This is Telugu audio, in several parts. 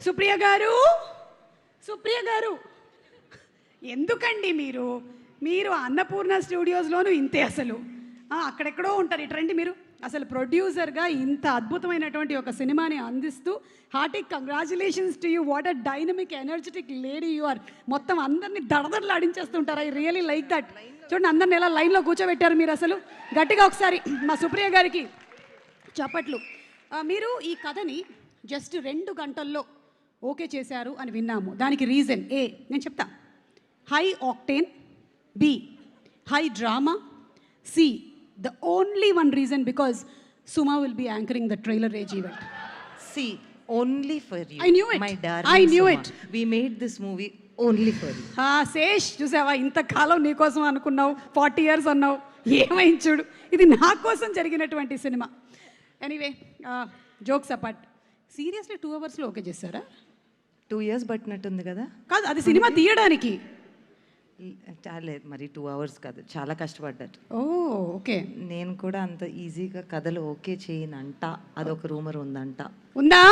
సుప్రియ గారు, సుప్రియ గారు, ఎందుకండి మీరు అన్నపూర్ణ స్టూడియోస్లోనూ ఇంతే అసలు. అక్కడెక్కడో ఉంటారు. ఇటు రండి. మీరు అసలు ప్రొడ్యూసర్గా ఇంత అద్భుతమైనటువంటి ఒక సినిమాని అందిస్తూ hearty congratulations to you. What a dynamic energetic lady you are. మొత్తం అందరినీ దడదడలాడించేస్తుంటారు. I really like that. చూడండి, అందరిని ఎలా లైన్లో కూర్చోబెట్టారు మీరు. అసలు గట్టిగా ఒకసారి మా సుప్రియ గారికి చప్పట్లు. మీరు ఈ కథని జస్ట్ 2 గంటల్లో ఓకే చేశారు అని విన్నాము. దానికి రీజన్ ఏ నేను చెప్తా. High octane, B high drama, C the only one reason because Suma will be anchoring the trailer age event. See, only for you. I knew it. My darling I knew Suma. it. We made this movie only for you. Sesh చూసావా, ఇంతకాలం నీ కోసం అనుకున్నావు, 40 years అన్నావు, ఏమైంది చూడు. ఇది నా కోసం జరిగినటువంటి cinema. Anyway, jokes apart, seriously 2 అవర్స్లో ఓకే చేశారా? 2 years పట్టినట్టుంది కదా. కాదు, అది సినిమా తీయడానికి. చాలా మరి 2 hours కాదు, చాలా కష్టపడ్డారు. ఓకే. నేను కూడా అంత ఈజీగా కథలు ఓకే చేయనంట, అదొక రూమర్ ఉందా?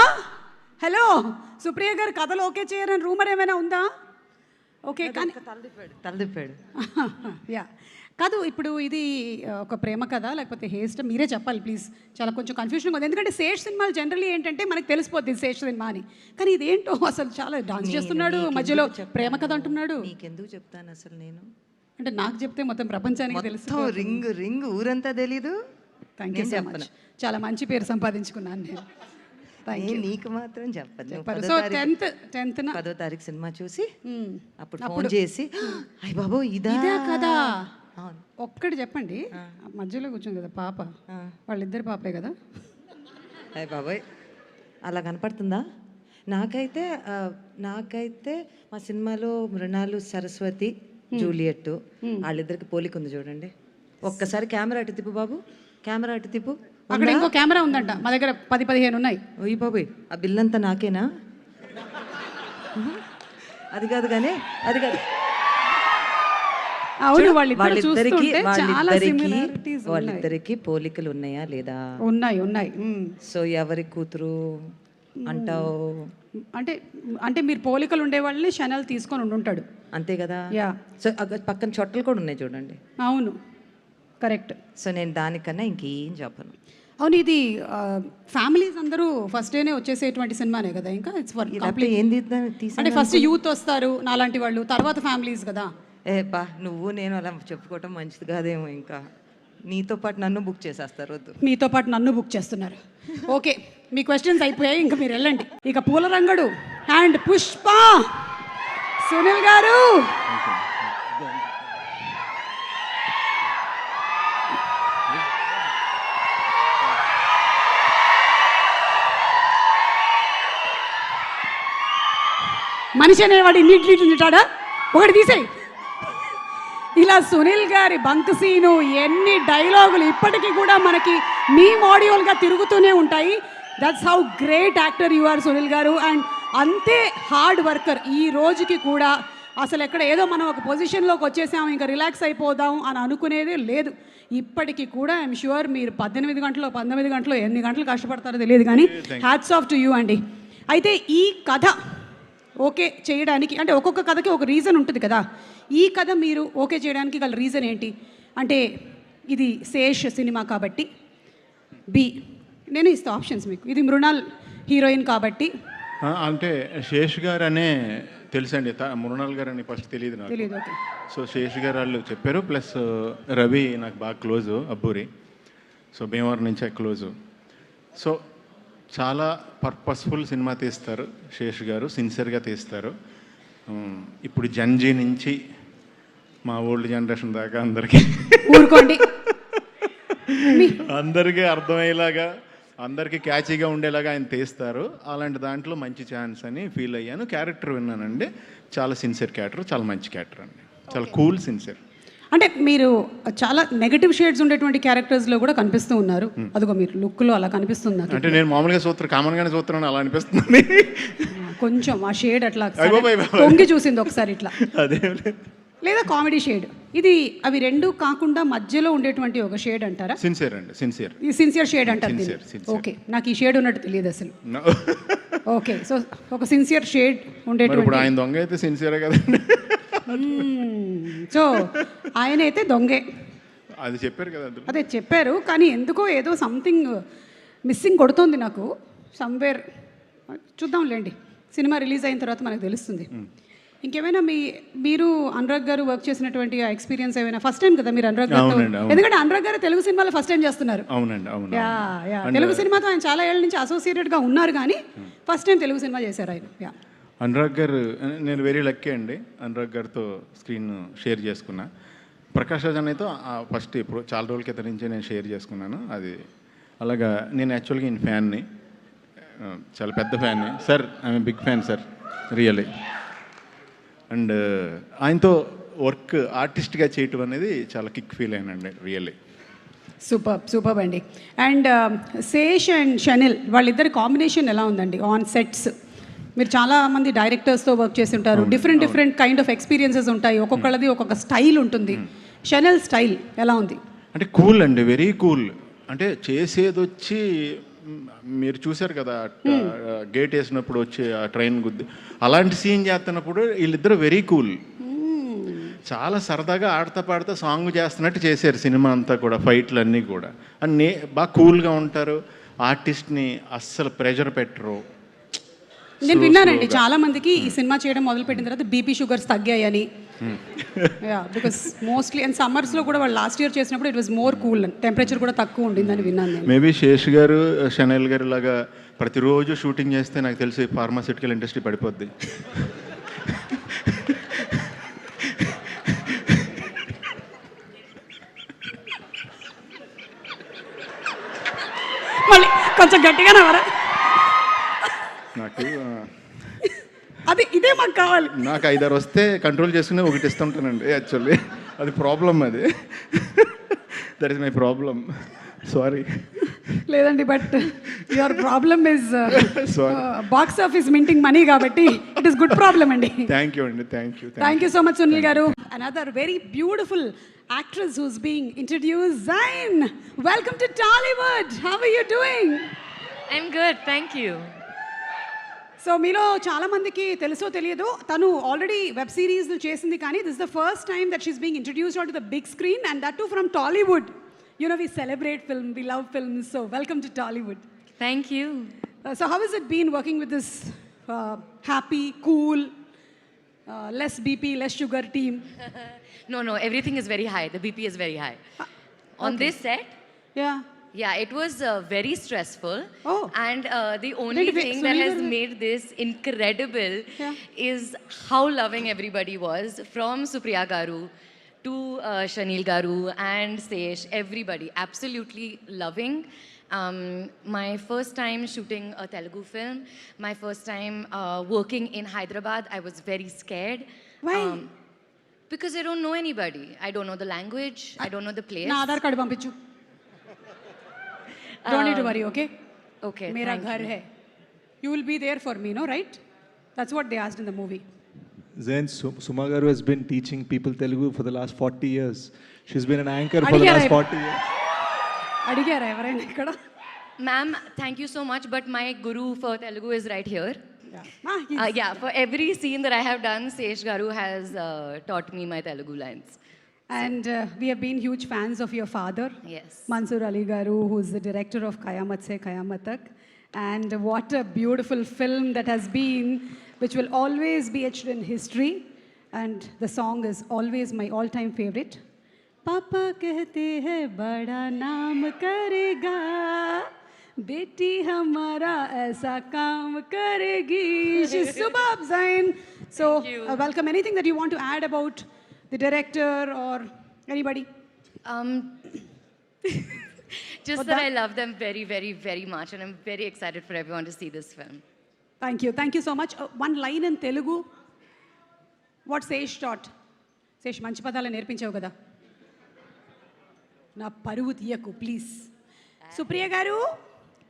హలో సుప్రియ గారు, కథలు ఓకే చేయరని రూమర్ ఏమైనా ఉందా? ఓకే, కానీ తలదిప్పాడు. యా, కాదు, ఇప్పుడు ఇది ఒక ప్రేమ కథ లేకపోతే హేస్ట్, మీరే చెప్పాలి ప్లీజ్. చాలా కొంచెం కన్ఫ్యూషన్ ఉంది. ఎందుకంటే శేష్ సినిమాలు జనరల్లీ ఏంటంటే మనకు తెలిసిపోద్ది శేష్ సినిమా అని. కానీ ఇదేంటో అసలు చాలా డాన్స్ చేస్తున్నాడు, మధ్యలో ప్రేమ కథ అంటున్నాడు. నీకెందుకు చెప్తాను అసలు నేను? అంటే నాకు చెప్తే మొత్తం ప్రపంచానికి తెలుసు. రింగ్ ఊరంతా తెలీదు. Thank you so much. చాలా మంచి పేరు సంపాదించుకున్నాను నేను. నీకు మాత్రం చెప్పను. సో 10th 10వ తారీఖు సినిమా చూసి అప్పుడు ఫోన్ చేసి, అయ్య బాబు ఇదా కదా ఒక్కటి చెప్పండి. మధ్యలో కూర్చుంది కదా పాప, వాళ్ళిద్దరు పాపే కదా. అయ్య బాబాయ్, అలా కనపడుతుందా? నాకైతే మా సినిమాలో మృణాలు, సరస్వతి, జూలియట్ వాళ్ళిద్దరికి పోలిక ఉంది చూడండి. ఒక్కసారి కెమెరా అటు తిప్పు బాబు, కెమెరా అటు తిప్పు. అక్కడ ఇంకో కెమెరా ఉందంట, మా దగ్గర 10-15 ఉన్నాయి. ఓయ్ బాబోయ్, ఆ బిల్ అంతా నాకేనా? అది కాదు కానీ, అది కాదు. వాళ్ళిద్దరికి పోలికలు ఉన్నాయా లేదా? ఉన్నాయి. సో ఎవరి కూతురు అంటావు? అంటే మీరు పోలికలు ఉండే వాళ్ళని ఛానల్ తీసుకొని ఉంటాడు, అంతే కదా. యా. సో పక్కన చొట్టలు కూడా ఉన్నాయి చూడండి. అవును, కరెక్ట్. సో నేను దానికన్నా ఇంకేం చెప్పను. అవును, ఇది ఫ్యామిలీస్ అందరూ ఫస్ట్ డేనే వచ్చేసేటువంటి సినిమానే కదా. ఇంకా ఇట్స్ ఫర్ కంప్లీట్. అంటే ఫస్ట్ యూత్ వస్తారు నాలాంటి వాళ్ళు, తర్వాత ఫ్యామిలీస్ కదా. బా, నువ్వు నేను అలా చెప్పుకోవటం మంచిది కాదేమో. ఇంకా నీతో పాటు నన్ను బుక్ చేసేస్తారు. వద్దు, మీతో పాటు నన్ను బుక్ చేస్తున్నారు. ఓకే, మీ క్వశ్చన్స్ అయిపోయాయి, ఇంకా మీరు వెళ్ళండి. ఇక పూల రంగడు అండ్ పుష్ప, సునీల్ గారు. మనిషి అనేవాడు ఇన్నింటి తింటాడా? ఒకటి తీసేయి. ఇలా సునీల్ గారి బంక్ సీను, ఎన్ని డైలాగులు ఇప్పటికీ కూడా మనకి మీ మాడ్యూల్గా తిరుగుతూనే ఉంటాయి. That's how great actor you are Sunil garu. And అంతే హార్డ్ వర్కర్. ఈ రోజుకి కూడా అసలు ఎక్కడ ఏదో మనం ఒక పొజిషన్లోకి వచ్చేసాము ఇంకా రిలాక్స్ అయిపోదాం అని అనుకునేదే లేదు. ఇప్పటికీ కూడా ఐఎమ్ ష్యూర్ మీరు 18 గంటలు 19 గంటలు ఎన్ని గంటలు కష్టపడతారో తెలియదు, కానీ హ్యాట్స్ ఆఫ్ టు యూ అండి. అయితే ఈ కథ ఓకే చేయడానికి, అంటే ఒక్కొక్క కథకి ఒక రీజన్ ఉంటుంది కదా. ఈ కథ మీరు ఓకే చేయడానికి గల రీజన్ ఏంటి? అంటే ఇది శేష్ సినిమా కాబట్టి, బి నేను ఇస్తా ఆప్షన్స్ మీకు, ఇది మృణాల్ హీరోయిన్ కాబట్టి. అంటే శేష్ గారు అనే తెలుసండి, మృణాల్ గారు అని ఫస్ట్ తెలియదు నాకు. ఓకే. సో శేష్ గారు వాళ్ళు చెప్పారు, ప్లస్ రవి నాకు బాగా క్లోజు, అబ్బూరి. సో భీమవరం నుంచే క్లోజు. సో చాలా పర్పస్ఫుల్ సినిమా తీస్తారు శేష్ గారు, సిన్సియర్గా తీస్తారు. ఇప్పుడు జన్జీ నుంచి మా ఓల్డ్ జనరేషన్ దాకా అందరికీ అందరికీ అర్థమయ్యేలాగా, అందరికీ క్యాచీగా ఉండేలాగా ఆయన తీస్తారు. అలాంటి దాంట్లో మంచి ఛాన్స్ అని ఫీల్ అయ్యాను. క్యారెక్టర్ విన్నానండి, చాలా సిన్సియర్ క్యారెక్టర్, చాలా మంచి క్యారెక్టర్ అండి, చాలా కూల్, సిన్సియర్. అంటే మీరు చాలా నెగటివ్ షేడ్స్ ఉండేటువంటి క్యారెక్టర్స్లో కూడా కనిపిస్తూ ఉన్నారు. అదిగో మీరు లుక్లో అలా కనిపిస్తుంది. అంటే నేను మామూలుగా కామన్గానే చూస్తున్నాను, అలా అనిపిస్తుంది. కొంచెం ఆ షేడ్ అట్లా తొంగి చూసింది ఒకసారి ఇట్లా, లేదా కామెడీ షేడ్. ఇది అవి రెండు కాకుండా మధ్యలో ఉండేటువంటి ఒక షేడ్ అంటారా? సిన్సియర్ అండి, సిన్సియర్. ఈ సిన్సియర్ షేడ్ అంటారు Sincere, sincere. ఓకే, నాకు ఈ షేడ్ ఉన్నట్టు తెలియదు అసలు. ఓకే, సో ఒక సిన్సియర్ షేడ్ ఇప్పుడు ఉండేటువంటి. ఆయన దొంగ అయితే సిన్సియరే కదండి. సో ఆయన అయితే దొంగే, అది చెప్పారు కదా అందులో. అదే చెప్పారు, కానీ ఎందుకో ఏదో సంథింగ్ మిస్సింగ్ కొడుతోంది నాకు సమ్వేర్. చూద్దాంలేండి, సినిమా రిలీజ్ అయిన తర్వాత మనకు తెలుస్తుంది. ఇంకేమైనా మీరు అనురాగ్ గారు వర్క్ చేసినటువంటి ఆ ఎక్స్పీరియన్స్ ఏమైనా? ఫస్ట్ టైం కదా మీరు అనురాగ్ గారు, అవునండి, అవును. ఎందుకంటే అనురాగ్ గారు తెలుగు సినిమాలో ఫస్ట్ టైం చేస్తున్నారు. అవునండి, అవును. యా యా, తెలుగు సినిమాతో ఆయన చాలా ఏళ్ళ నుంచి అసోసియేటెడ్గా ఉన్నారు, కానీ ఫస్ట్ టైం తెలుగు సినిమా చేశారు ఆయన. యా, అనురాగ్ గారు, నేను వెరీ లక్కీ అండి అనురాగ్ గారితో స్క్రీన్ షేర్ చేసుకున్నా. ప్రకాష్ రాజ్ అన్నయ్యతో ఫస్ట్ ఇప్పుడు చాలా రోజుల క్రితం నుంచే నేను షేర్ చేసుకున్నాను. అది అలాగా నేను యాక్చువల్గా ఈయన ఫ్యాన్ని, చాలా పెద్ద ఫ్యాన్ని sir. I'm big fan sir, really. And ఆయనతో వర్క్ ఆర్టిస్ట్గా చేయటం అనేది చాలా కిక్ ఫీల్ అయినండి, రియల్లీ. సూపర్ అండి. అండ్ శేష్ అండ్ షనిల్ వాళ్ళిద్దరి కాంబినేషన్ ఎలా ఉందండి ఆన్ సెట్స్? మీరు చాలా మంది డైరెక్టర్స్తో వర్క్ చేసి ఉంటారు, డిఫరెంట్ కైండ్ ఆఫ్ ఎక్స్పీరియన్సెస్ ఉంటాయి, ఒక్కొక్కళ్ళది ఒక్కొక్క స్టైల్ ఉంటుంది. షనిల్ స్టైల్ ఎలా ఉంది? అంటే కూల్ అండి, వెరీ కూల్. అంటే చేసేది వచ్చి మీరు చూశారు కదా, గేట్ వేసినప్పుడు వచ్చి ఆ ట్రైన్ గుద్ది అలాంటి సీన్ చేస్తున్నప్పుడు వీళ్ళిద్దరు వెరీ కూల్. చాలా సరదాగా ఆడతా పాడుతా సాంగ్ చేస్తున్నట్టు చేశారు సినిమా అంతా కూడా, ఫైట్లు అన్నీ కూడా. అన్నీ బాగా కూల్గా ఉంటారు, ఆర్టిస్ట్ని అస్సలు ప్రెషర్ పెట్టరు. నేను విన్నానండి చాలా మందికి ఈ సినిమా చేయడం మొదలుపెట్టిన తర్వాత బీపీ షుగర్స్ తగ్గాయని. బికాస్ మోస్ట్లీ అండ్ సమ్మర్స్లో కూడా వాళ్ళు లాస్ట్ ఇయర్ చేసినప్పుడు it was more cool, temperature కూడా తక్కువ ఉండిందని విన్నాను నేను. మేబీ శేష్ గారు, షనైల్ గారు లాగా ప్రతిరోజు షూటింగ్ చేస్తే నాకు తెలిసి ఫార్మాసిటికల్ ఇండస్ట్రీ పడిపోద్ది. మళ్ళీ కొంచెం గట్టిగా నవ్వరా? నాకు అది ఇదే మాకు కావాలి. నాకు 5-6 వస్తే కంట్రోల్ చేసుకుని ఒకటి ఇస్తుంటానండి యాక్చువల్లీ. అది ప్రాబ్లం, అది that is my problem. Sorry. లేదండి, but your problem is box office minting money, కాబట్టి ఇట్ ఇస్ గుడ్ ప్రాబ్లం అండి. థ్యాంక్ యూ అండి, thank you. Thank you so much Sunil గారు. Another very beautiful actress who's being introduced, Zain. Welcome to Tollywood. How are you doing? I'm good, thank you. So మీలో చాలా మందికి తెలుసో తెలియదో, తను ఆల్రెడీ వెబ్ సిరీస్ చేసింది, కానీ this the first time that she's being introduced on to the big screen, and that too from Tollywood. You know, we celebrate film, we love films, so welcome to Tollywood. Thank you. So how has it been working with this happy, cool, less BP, less sugar team? No, everything is very high. The BP is very high. On okay. this set, Yeah. it was very stressful. Oh. And the only thing that has made this incredible is how loving everybody was, from Supriya Garu to Shanil Garu and Sesh, everybody absolutely loving. My first time shooting a Telugu film, my first time working in Hyderabad, I was very scared. Why? Because I don't know anybody. I don't know the language. I don't know the place. నా ఆధార్ కార్డు పంపించు. Don't need to worry, okay? Okay. मेरा thank घर you. है. You will be there for me, no, right? That's what they asked in the movie. Zain, Suma Garu has been teaching people Telugu for the last 40 years. She's been an anchor for the Adigara last 40 years. అడిగారా ఎవరైనా ఇక్కడ? Ma'am, thank you so much, but my guru for Telugu is right here. Yeah, for every scene that I have done, Sesh Garu has taught me my Telugu lines. And we have been huge fans of your father, Yes. Mansoor Ali Garu, who's the director of Kayamat Se Kayamat Tak. And what a beautiful film that has been, which will always be etched in history. And the song is always my all-time favorite. Papa कहते हैं बड़ा नाम करेगा, बेटी हमारा ऐसा काम करेगी. She's superb, Zain. So, welcome. Anything that you want to add about the director or anybody? Just that I love them very, very, very much, and I'm very excited for everyone to see this film. Thank you so much. One line in Telugu. What Sesh taught? Sesh, మంచి పదాలు నేర్పించావు కదా, నా పరువు తీయకు ప్లీజ్. సుప్రియ గారు,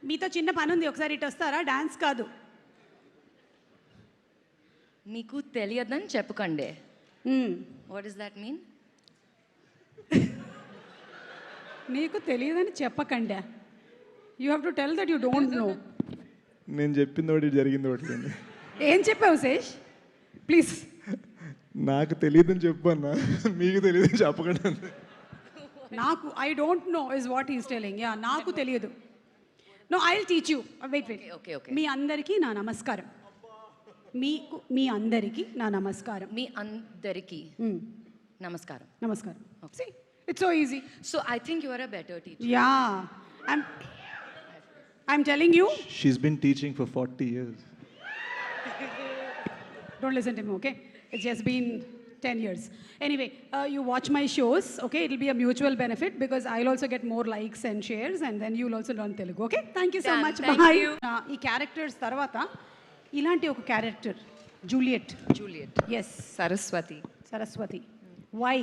మీతో చిన్న పని ఉంది, ఒకసారి ఇటు వస్తారా? డాన్స్ కాదు. మీకు తెలియదని చెప్పకండి. What does that mean? నీకు తెలియదని చెప్పకండా. You have to tell that you don't know. నేను చెప్పింది ఒకటి జరిగింది ఒకటి అండి. ఏం చెప్పావు శేష్? ప్లీజ్. నాకు తెలియదని చెప్పన్నా, మీకు తెలియదని చెప్పకండి. నాకు I don't know is what is telling. Yeah, నాకు తెలియదు. No, I will teach you. Wait. Okay. మీ అందరికీ నా నమస్కారం. మీ అందరికీ నా నమస్కారం. మీ అందరికి నమస్కారం. నమస్కారం. See, it's so easy. So I think you are a better teacher. Yeah, I'm telling you. She's been teaching for 40 years. Don't listen to me, okay? It's just been 10 years. Anyway, you watch my shows, okay? It'll be a mutual benefit because I'll also get more likes and shares, and then you'll also learn Telugu, okay? Thank you so Done. much. Thank Bye. you. ఈ క్యారెక్టర్స్ తర్వాత ఇలాంటి ఒక character Juliet. Yes, Saraswati. Why?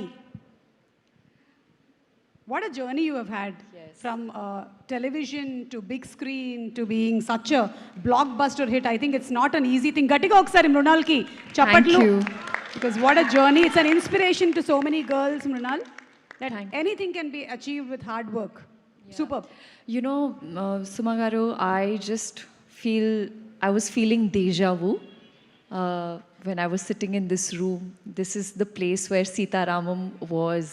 What a journey you have had. Yes. From television to big screen to being such a blockbuster hit. I think it's not an easy thing. Gatiga okkari Mrunal ki chappatlu. you. Because what a journey. It's an inspiration to so many girls, Mrunal, that Thank anything can be achieved with hard work. Superb. You know, Suma garu, I was feeling deja vu when I was sitting in this room. This is the place where Sita Ramam was.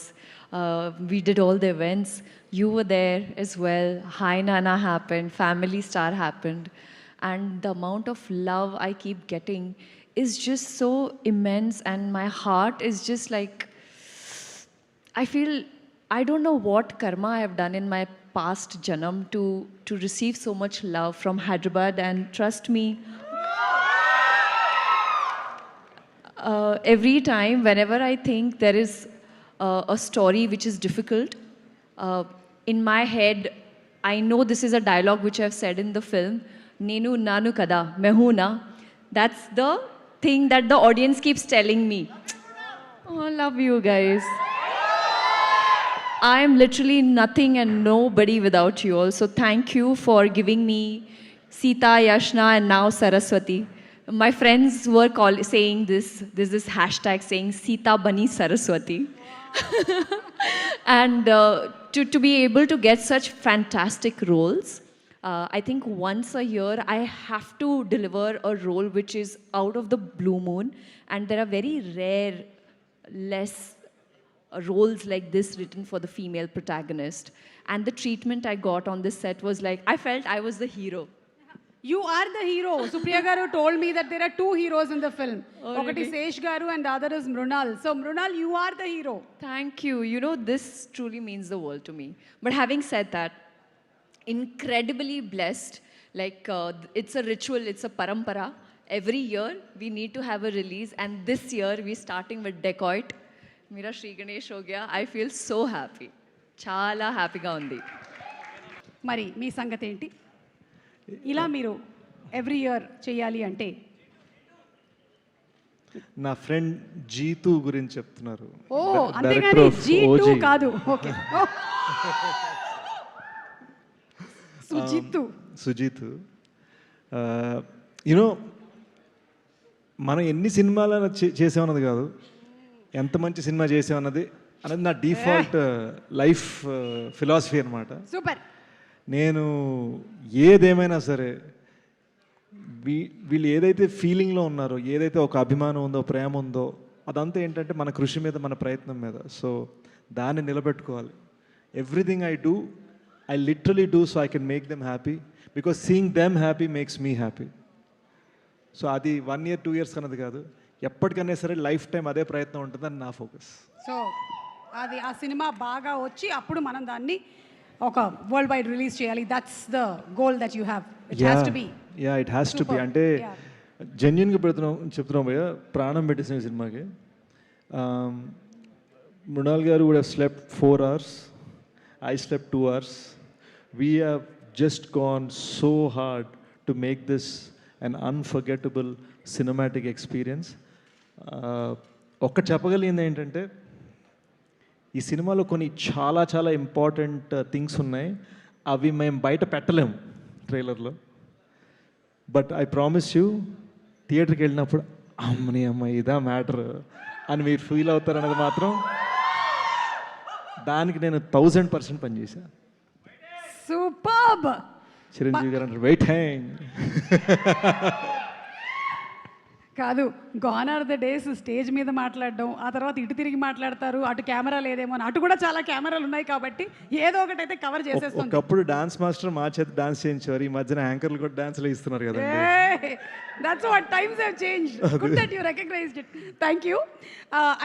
We did all the events. You were there as well. Hi Nana happened. Family Star happened. And the amount of love I keep getting is just so immense. And my heart is just like, I feel, I don't know what karma I have done in my past janam to receive so much love from Hyderabad. And trust me, every time, whenever I think there is a story which is difficult, in my head, I know this is a dialogue which I've said in the film, Nenu Nanu Kada, Mehuna. That's the thing that the audience keeps telling me. Oh, love you guys. I am literally nothing and nobody without you all. So thank you for giving me Sita, Yashna, and now Saraswati. My friends were saying there's this hashtag saying Sita Bani Saraswati. And to be able to get such fantastic roles, I think once a year I have to deliver a role which is out of the blue moon, and there are very rare, less roles like this written for the female protagonist. And the treatment I got on this set was like, I felt I was the hero. You are the hero. Supriya garu told me that there are two heroes in the film. Oh, Okati really? Sesh garu and the other is Mrunal. So Mrunal, you are the hero. Thank you. You know, this truly means the world to me. But having said that, incredibly blessed. Like, it's a ritual, it's a parampara. Every year, we need to have a release. And this year, we're starting with Dacoit. Mira Shri Ganesh ho gaya. I feel so happy. Chala happy ga undi. మరి మీ సంగతి ఏంటి? ఇలా మీరు ఎవ్రీ ఇయర్ చేయాలి అంటే? నా ఫ్రెండ్ జీతు గురించి చెప్తున్నారు. ఓ, Director అంతేగాని of G2 OG. కాదు. ఓకే. సుజిత్. యూనో, మనం ఎన్ని సినిమాలు చేసామన్నది కాదు, ఎంత మంచి సినిమా చేసామన్నది అనేది నా డిఫాల్ట్ లైఫ్ ఫిలాసఫీ అనమాట. సూపర్. నేను ఏదేమైనా సరే వీళ్ళు ఏదైతే ఫీలింగ్లో ఉన్నారో, ఏదైతే ఒక అభిమానం ఉందో, ప్రేమ ఉందో, అదంతా ఏంటంటే మన కృషి మీద, మన ప్రయత్నం మీద. సో దాన్ని నిలబెట్టుకోవాలి. Everything I do, I literally do so I can make them happy, because seeing them happy makes me happy. So అది 1 year 2 years అన్నది కాదు, ఎప్పటికైనా సరే లైఫ్ టైం అదే ప్రయత్నం ఉంటుందని నా ఫోకస్. సో అది ఆ సినిమా బాగా వచ్చి అప్పుడు మనం దాన్ని ఒక వరల్డ్ వైడ్ రిలీజ్ చేయాలి. That's the goal that you have. It has to be. Yeah, it has to be. అంటే జెన్యున్గా చెప్తున్నాం భయ్య, ప్రాణం పెట్టేసిన సినిమాకి. Mrunal garu would have slept 4 hours. I slept 2 hours. We have just gone so hard to make this an unforgettable cinematic experience. ఒక్క చెప్పగలిగింది ఏంటంటే, ఈ సినిమాలో కొన్ని చాలా చాలా ఇంపార్టెంట్ థింగ్స్ ఉన్నాయి. అవి మేము బయట పెట్టలేము ట్రైలర్లో. బట్ ఐ ప్రామిస్ యూ, థియేటర్కి వెళ్ళినప్పుడు అమ్మని అమ్మ ఇదా మ్యాటర్ అని మీరు ఫీల్ అవుతారన్నది మాత్రం దానికి నేను 1000% పనిచేశాను. సూపర్బ్. చిరంజీవి గారు అంటారు వెయిటింగ్. కాదు, gone are the days stage మీద మాట్లాడడం, ఆ తర్వాత ఇటు తిరిగి మాట్లాడతారు, అటు కెమెరా లేదేమో అని. అటు కూడా చాలా కెమెరాలు ఉన్నాయి కాబట్టి ఏదో ఒకటి అయితే కవర్ చేసేస్తుంది. ఒకప్పుడు డాన్స్ మాస్టర్ మా చేత డాన్స్ చేయించేవారు, ఈ మధ్యన యాంకర్లు కూడా డాన్స్లు ఇస్తున్నారు కదండి. That's what times have changed. Good that you recognised it. Thank you.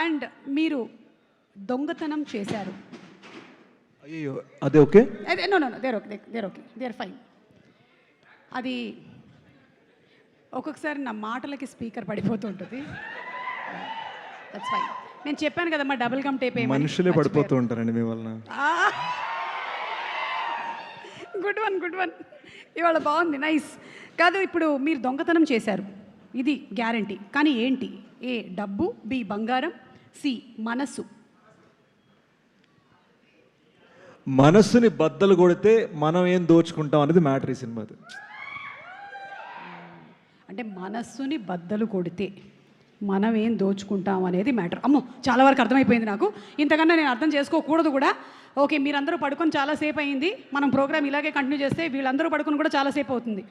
And మీరు దొంగతనం చేశారు. అయ్యో అదే okay. No there okay fine. అది ఒక్కొక్కసారి నా మాటలకి స్పీకర్ పడిపోతూ ఉంటుంది. That's fine. నేను చెప్పాను కదా మా డబుల్ గమ్ టేప్ మనుషులే పడిపోతూ ఉంటారండి మీ వలన. గుడ్ వన్ ఇవాళ బాగుంది, నైస్. కాదు, ఇప్పుడు మీరు దొంగతనం చేశారు, ఇది గ్యారంటీ. కానీ ఏంటి? ఏ డబ్బు, బి బంగారం, సి మనస్సు. మనస్సుని బద్దలు కొడితే మనం ఏం దోచుకుంటాం అనేది మ్యాటర్ ఈ సినిమాది. అంటే మనస్సుని బద్దలు కొడితే మనం ఏం దోచుకుంటాం అనేది మ్యాటర్. అమ్మో, చాలా వరకు అర్థమైపోయింది నాకు. ఇంతకన్నా నేను అర్థం చేసుకోకూడదు కూడా. ఓకే, మీరందరూ పడుకొని చాలాసేపు అయింది. మనం ప్రోగ్రామ్ ఇలాగే కంటిన్యూ చేస్తే వీళ్ళందరూ పడుకొని కూడా చాలాసేపు అవుతుంది.